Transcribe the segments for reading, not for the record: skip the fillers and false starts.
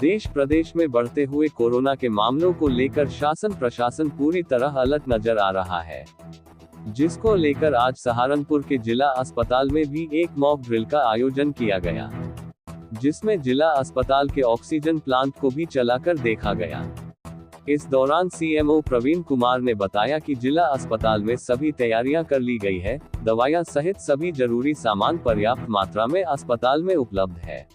देश प्रदेश में बढ़ते हुए कोरोना के मामलों को लेकर शासन प्रशासन पूरी तरह अलर्ट नजर आ रहा है, जिसको लेकर आज सहारनपुर के जिला अस्पताल में भी एक मॉक ड्रिल का आयोजन किया गया, जिसमें जिला अस्पताल के ऑक्सीजन प्लांट को भी चलाकर देखा गया। इस दौरान सीएमओ प्रवीण कुमार ने बताया कि जिला अस्पताल में सभी तैयारियां कर ली गई है, दवाइयां सहित सभी जरूरी सामान पर्याप्त मात्रा में अस्पताल में उपलब्ध है।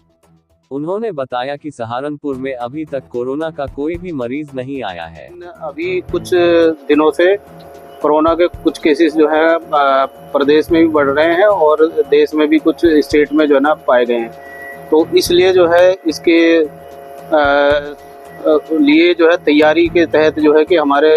उन्होंने बताया कि सहारनपुर में अभी तक कोरोना का कोई भी मरीज नहीं आया है। अभी कुछ दिनों से कोरोना के कुछ केसेस जो है प्रदेश में भी बढ़ रहे हैं और देश में भी कुछ स्टेट में जो है ना पाए गए हैं, तो इसलिए जो है इसके लिए जो है तैयारी के तहत जो है कि हमारे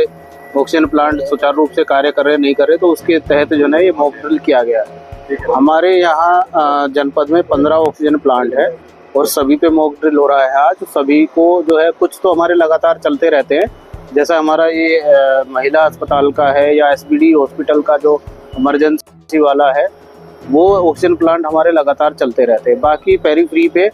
ऑक्सीजन प्लांट सुचारू रूप से कार्य कर रहे नहीं कर रहे, तो उसके तहत जो है ना ये मॉक ड्रिल किया गया है। हमारे यहाँ जनपद में 15 ऑक्सीजन प्लांट है और सभी पे मॉक ड्रिल हो रहा है। आज सभी को जो है, कुछ तो हमारे लगातार चलते रहते हैं, जैसा हमारा ये महिला अस्पताल का है या एसबीडी हॉस्पिटल का जो इमरजेंसी वाला है, वो ऑक्सीजन प्लांट हमारे लगातार चलते रहते हैं। बाकी पेरीफ्री पे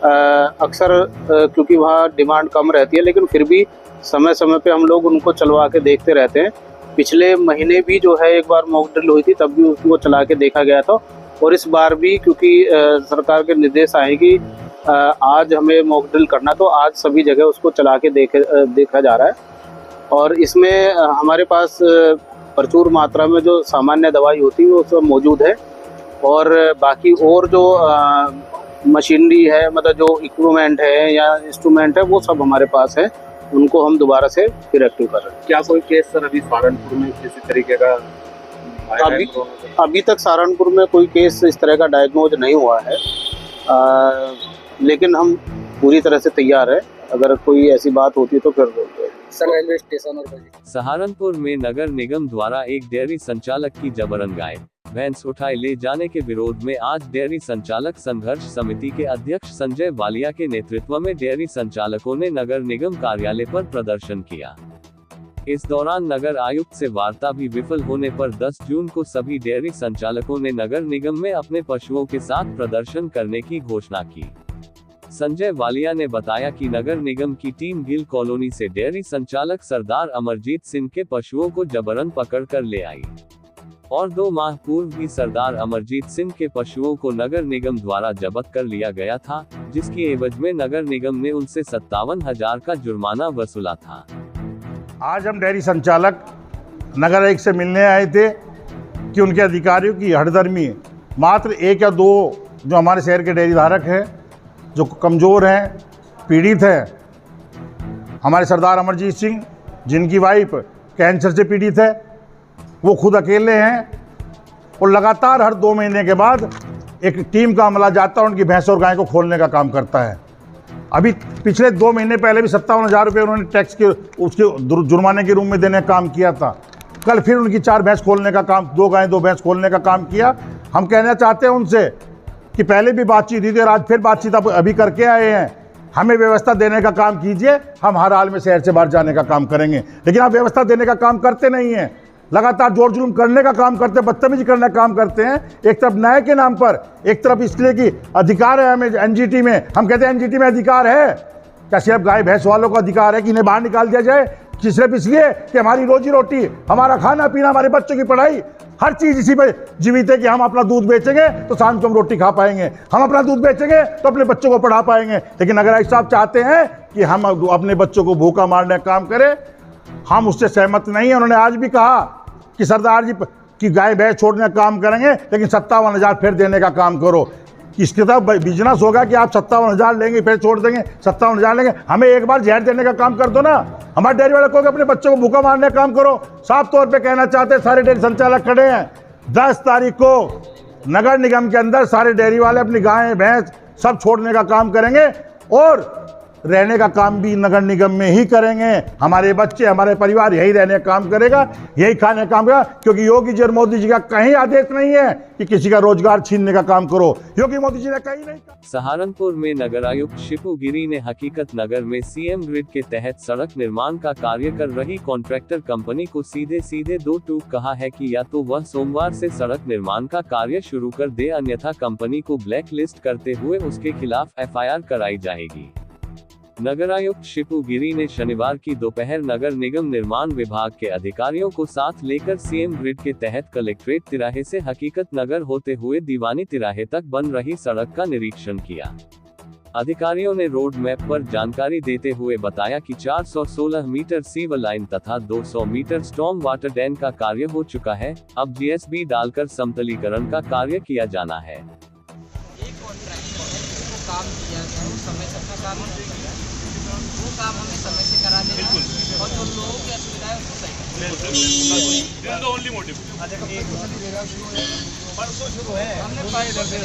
अक्सर क्योंकि वहाँ डिमांड कम रहती है, लेकिन फिर भी समय समय पे हम लोग उनको चलवा के देखते रहते हैं। पिछले महीने भी जो है एक बार मॉक ड्रिल हुई थी, तब भी उसको चला के देखा गया था, और इस बार भी क्योंकि सरकार के निर्देश आए कि आज हमें मॉक ड्रिल करना, तो आज सभी जगह उसको चला के देखा जा रहा है। और इसमें हमारे पास प्रचुर मात्रा में जो सामान्य दवाई होती है वो सब मौजूद है, और बाकी और जो मशीनरी है, मतलब जो इक्विपमेंट है या इंस्ट्रूमेंट है, वो सब हमारे पास है, उनको हम दोबारा से फिर एक्टिव कर रहे हैं। क्या कोई केस सर अभी सहारनपुर में किसी तरीके का अभी तक सहारनपुर में कोई केस इस तरह का डायग्नोज नहीं हुआ है, लेकिन हम पूरी तरह से तैयार है। अगर कोई ऐसी बात होती है तो फिर सर रेलवे स्टेशन और सहारनपुर में नगर निगम द्वारा एक डेयरी संचालक की जबरन गाय भैंस उठाए ले जाने के विरोध में आज डेयरी संचालक संघर्ष समिति के अध्यक्ष संजय वालिया के नेतृत्व में डेयरी संचालकों ने नगर निगम कार्यालय पर प्रदर्शन किया। इस दौरान नगर आयुक्त से वार्ता भी विफल होने पर 10 जून को सभी डेयरी संचालकों ने नगर निगम में अपने पशुओं के साथ प्रदर्शन करने की घोषणा की। संजय वालिया ने बताया कि नगर निगम की टीम गिल कॉलोनी से डेयरी संचालक सरदार अमरजीत सिंह के पशुओं को जबरन पकड़कर ले आई, और 2 माह पूर्व भी सरदार अमरजीत सिंह के पशुओं को नगर निगम द्वारा जब्त कर लिया गया था, जिसकी एवज में नगर निगम ने उनसे 57,000 का जुर्माना वसूला था। आज हम डेयरी संचालक नगर आयुक्त से मिलने आए थे कि उनके अधिकारियों की हठधर्मी मात्र 1 या 2 जो हमारे शहर के डेयरी धारक हैं, जो कमज़ोर हैं, पीड़ित हैं, हमारे सरदार अमरजीत सिंह जिनकी वाइफ कैंसर से पीड़ित है, वो खुद अकेले हैं, और लगातार हर 2 महीने के बाद एक टीम का अमला जाता है, उनकी भैंस और गाय को खोलने का काम करता है। अभी पिछले 2 महीने पहले भी 57,000 रुपये उन्होंने टैक्स के उसके जुर्माने के रूप में देने का काम किया था। कल फिर उनकी 4 भैंस खोलने का काम, 2 गाय 2 भैंस खोलने का काम किया। हम कहना चाहते हैं उनसे कि पहले भी बातचीत हुई थी और आज फिर बातचीत अभी करके आए हैं, हमें व्यवस्था देने का काम कीजिए, हम हर हाल में शहर से बाहर जाने का काम करेंगे। लेकिन आप व्यवस्था देने का काम करते नहीं हैं, लगातार जोर जुलूम करने का काम करते हैं, बदतमीजी करने का काम करते हैं। एक तरफ न्याय के नाम पर, एक तरफ इसलिए कि अधिकार है हमें एनजीटी में, हम कहते हैं एनजीटी में अधिकार है, क्या सिर्फ गाय भैंस वालों को अधिकार है कि इन्हें बाहर निकाल दिया जाए? सिर्फ इसलिए कि हमारी रोजी रोटी, हमारा खाना पीना, हमारे बच्चों की पढ़ाई, हर चीज़ इसी पे जीवित है कि हम अपना दूध बेचेंगे तो शाम को हम रोटी खा पाएंगे, हम अपना दूध बेचेंगे तो अपने बच्चों को पढ़ा पाएंगे। लेकिन अगर आयुक्त साहब चाहते हैं कि हम अपने बच्चों को भूखा मारने का काम करें, हम उससे सहमत नहीं हैं। उन्होंने आज भी कहा कि सरदार जी की गाय भैंस छोड़ने का काम करेंगे, लेकिन 57,000 फिर देने का काम करो। इसके तब बिजनेस होगा कि आप 57,000 लेंगे फिर छोड़ देंगे, 57,000 लेंगे, हमें एक बार जहर देने का काम कर दो ना। हमारे डेयरी वाले को अपने बच्चों को भूखा मारने का काम करो। साफ तौर पे कहना चाहते हैं, सारे डेयरी संचालक खड़े हैं, 10 तारीख को नगर निगम के अंदर सारे डेयरी वाले अपनी गाय भैंस सब छोड़ने का काम करेंगे, और रहने का काम भी नगर निगम में ही करेंगे। हमारे बच्चे, हमारे परिवार यही रहने का काम करेगा, यही खाने का काम करेगा, क्योंकि योगी जी और मोदी जी का कहीं आदेश नहीं है कि किसी का रोजगार छीनने का काम करो। योगी मोदी जी ने कहीं नहीं कहा। सहारनपुर में नगर आयुक्त शिपू गिरी ने हकीकत नगर में सीएम ग्रिड के तहत सड़क निर्माण का कार्य कर रही कॉन्ट्रैक्टर कंपनी को सीधे 2 टूक कहा है कि या तो वह सोमवार से सड़क निर्माण का कार्य शुरू कर दे, अन्यथा कंपनी को ब्लैक लिस्ट करते हुए उसके खिलाफ FIR कराई जाएगी। नगरायुक्त शिपू गिरी ने शनिवार की दोपहर नगर निगम निर्माण विभाग के अधिकारियों को साथ लेकर सीएम ग्रिड के तहत कलेक्ट्रेट तिराहे से हकीकत नगर होते हुए दीवानी तिराहे तक बन रही सड़क का निरीक्षण किया। अधिकारियों ने रोड मैप पर जानकारी देते हुए बताया कि 416 मीटर सीवर लाइन तथा 200 मीटर स्टॉर्म वाटर डैम का कार्य हो चुका है। अब जीएसबी डालकर समतलीकरण का कार्य किया जाना है। काम किया गया वो समय तक का काम नहीं किया, वो काम हमें समय से करा देना है और जो लोगों की असुविधा है उसको सही हमने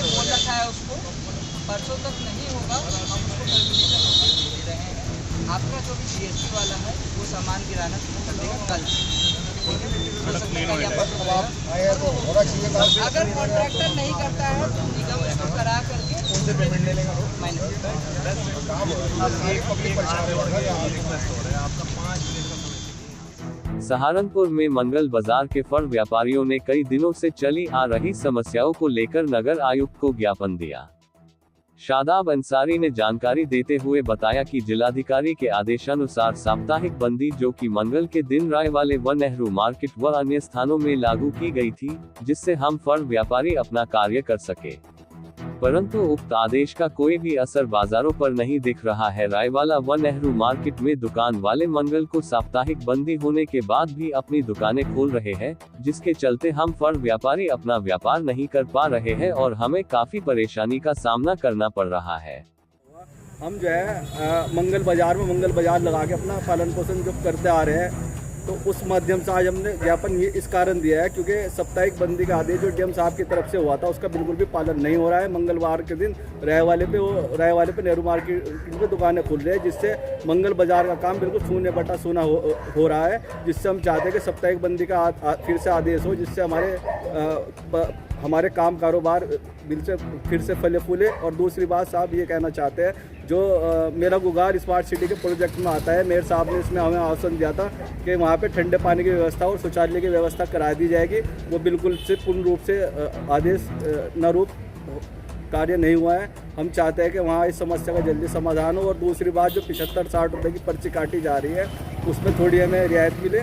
बोल रखा है उसको, परसों तक नहीं होगा हम उसको टर्मिनेशन नोटिस दे रहे हैं। आपका जो भी जीएसटी वाला है वो सामान गिराना शुरू कर देगा कल। अगर कॉन्ट्रैक्टर नहीं करता है तो निगम इसको करा करके सहारनपुर में मंगल बाजार के फल व्यापारियों ने कई दिनों से चली आ रही समस्याओं को लेकर नगर आयुक्त को ज्ञापन दिया। शादाब अंसारी ने जानकारी देते हुए बताया कि जिलाधिकारी के आदेशानुसार साप्ताहिक बंदी जो कि मंगल के दिन रायवाले व नेहरू मार्केट व अन्य स्थानों में लागू की गई थी, जिससे हम फल व्यापारी अपना कार्य कर सके, परंतु उक्त आदेश का कोई भी असर बाजारों पर नहीं दिख रहा है। रायवाला व नेहरू मार्केट में दुकान वाले मंगल को साप्ताहिक बंदी होने के बाद भी अपनी दुकानें खोल रहे हैं, जिसके चलते हम फल व्यापारी अपना व्यापार नहीं कर पा रहे हैं और हमें काफी परेशानी का सामना करना पड़ रहा है। हम जो है मंगल बाजार लगा के अपना पालन पोषण जो करते आ रहे हैं, तो उस माध्यम से आज हमने ज्ञापन ये इस कारण दिया है क्योंकि साप्ताहिक बंदी का आदेश जो डीएम साहब की तरफ से हुआ था उसका बिल्कुल भी पालन नहीं हो रहा है। मंगलवार के दिन रायवाले पे नेहरू मार्केट पे दुकानें खुल रही है, जिससे मंगल बाजार का काम बिल्कुल सूने बटा सूना हो रहा है, जिससे हम चाहते हैं कि साप्ताहिक बंदी का फिर से आदेश हो, जिससे हमारे काम कारोबार फिर से फले फूले। और दूसरी बात साहब ये कहना चाहते हैं, जो मेरा गुगार स्मार्ट सिटी के प्रोजेक्ट में आता है, मेयर साहब ने इसमें हमें आश्वासन दिया था कि वहाँ पे ठंडे पानी की व्यवस्था और शौचालय की व्यवस्था करा दी जाएगी। वो बिल्कुल से पूर्ण रूप से आदेश न रूप कार्य नहीं हुआ है। हम चाहते हैं कि वहाँ इस समस्या का जल्दी समाधान हो। और दूसरी बात, जो 75-60 रुपये की पर्ची काटी जा रही है उसमें थोड़ी हमें रियायत मिले।